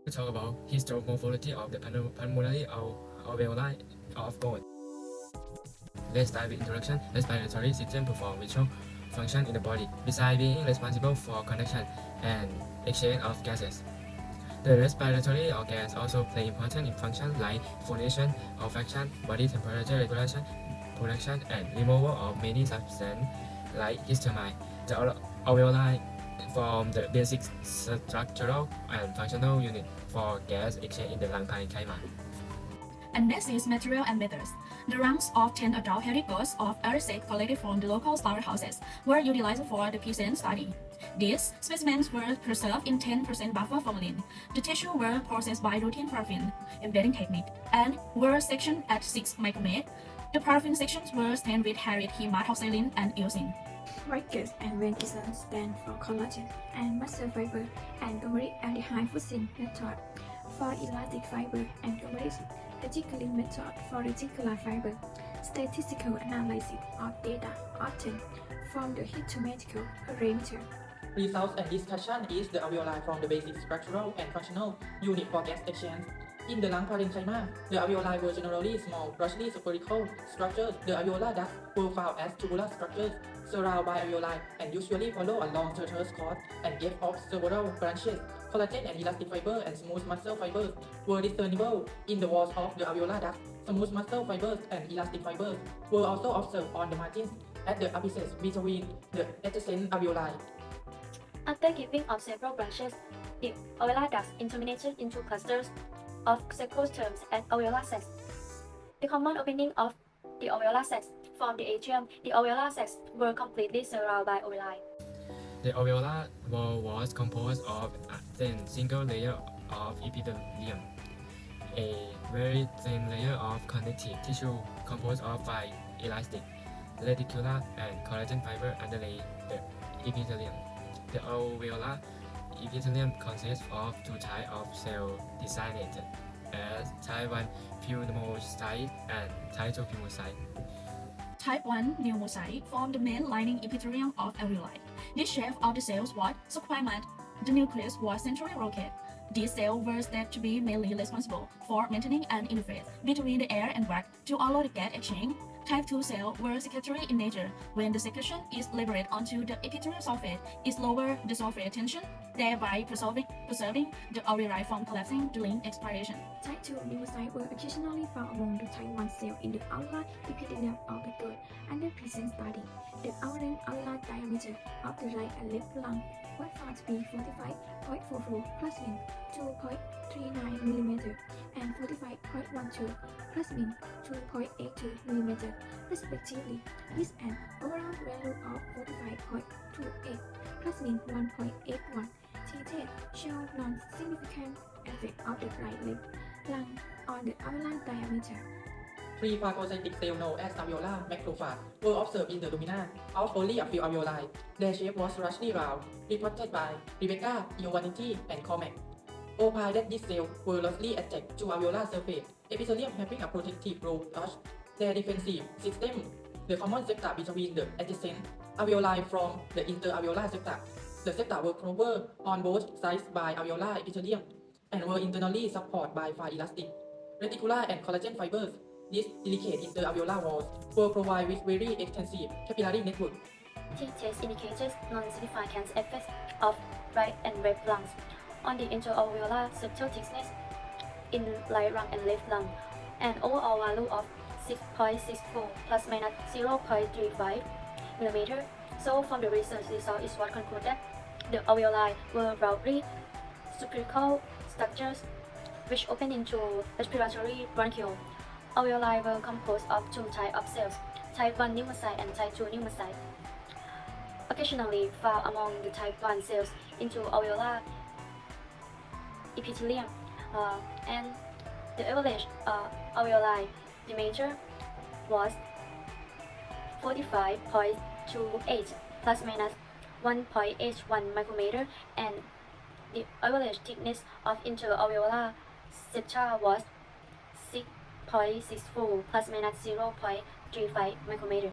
To talk about histomorphology of the pulmonary alveoli of goat. Let's start with introduction. Respiratory system perform vital function in the body, besides being responsible for conduction and exchange of gases. The respiratory organs also play important functions like phonation, olfaction, body temperature regulation, production, and removal of many substances like histamine. The alveoli form the basic structural and functional unit for gas exchange in the lung parenchyma. And next is material and methods. The rungs of 10 adult hairy goats of Arisaid collected from the local slaughterhouses were utilized for the present study. These specimens were preserved in 10% buffer formalin. The tissue were processed by routine paraffin embedding technique and were sectioned at 6 micrometers. The paraffin sections were stained with harriet hematoxylin and eosin. White gas and venison stand for collagen and muscle fiber and turmeric aldehyde fusing method for elastic fiber and turmeric reticulin method for reticular fiber. Statistical analysis of data obtained from the histological parameter. Results and discussion is the alveoli from the basic structural and functional unit for gas exchange. In the lung parenchyma, the alveoli were generally small, largely spherical structures. The alveolar ducts were found as tubular structures surrounded by alveoli and usually follow a long transverse course and gave off several branches. Collagen and elastic fiber and smooth muscle fibers were discernible in the walls of the alveolar ducts. Smooth muscle fibers and elastic fibers were also observed on the margins at the apices between the adjacent alveoli. After giving off several branches, the alveolar ducts terminated into clusters of cercostomes and alveolar sacs. The common opening of the alveolar sacs formed the atrium. The alveolar sacs were completely surrounded by alveoli. The alveolar wall was composed of a thin single layer of epithelium, a very thin layer of connective tissue composed of five elastic, reticular, and collagen fiber underlay the epithelium. The alveolar epithelium consists of two types of cells designated as type 1 pneumocyte and type 2 pneumocyte. Type 1 pneumocyte form the main lining epithelium of alveoli. The shape of the cells was squamate. The nucleus was centrally rotated. These cells were said to be mainly responsible for maintaining an interface between the air and wax to allow the gas exchange. Type 2 cells were secretory in nature. When the secretion is liberated onto the epithelial surface, it lowers the surface tension, thereby preserving the alveoli from collapsing during expiration. Type 2 pneumocytes were occasionally found among the type 1 cell in the alveolar epithelium of the goat under present study. The average alveolar diameter of the right and left lung was found to be 45.44 plus min 2.39 mm and 45.12 plus min 2.82 mm respectively, with an overall value of 45.28 plus min 1.81. T-test show non-significant effect of the right left lung on the alveolar diameter. Three phagocytic cells known as alveolar macrophages were observed in the lumina of only a few alveoli. Their shape was largely round, reported by Rebecca, Ioannidis, and Cormack. Opine that these cells were largely attached to alveolar surface, epithelium having a protective role as their defensive system. The common septa between the adjacent alveoli from the interalveolar septa. The septa were covered on both sides by alveolar epithelium and were internally supported by five elastic, reticular, and collagen fibers. These delicate interalveolar walls were provided with very extensive capillary network. T-test indicated non-significant effects of right and left lungs on the interalveolar septal thickness in right lung and left lung, an overall value of 6.64 plus minus 0.35 mm. So from the research result is what concluded the alveoli were broadly spherical structures which open into respiratory bronchiole. Alveoli were composed of two types of cells, type 1 pneumocyte and type 2 pneumocyte. Occasionally found among the type 1 cells into alveolar epithelium, and the average alveoli diameter was 45.28 plus minus 1.81 micrometer, and the average thickness of interalveolar septa was 6.64 plus minus 0.35 micrometer.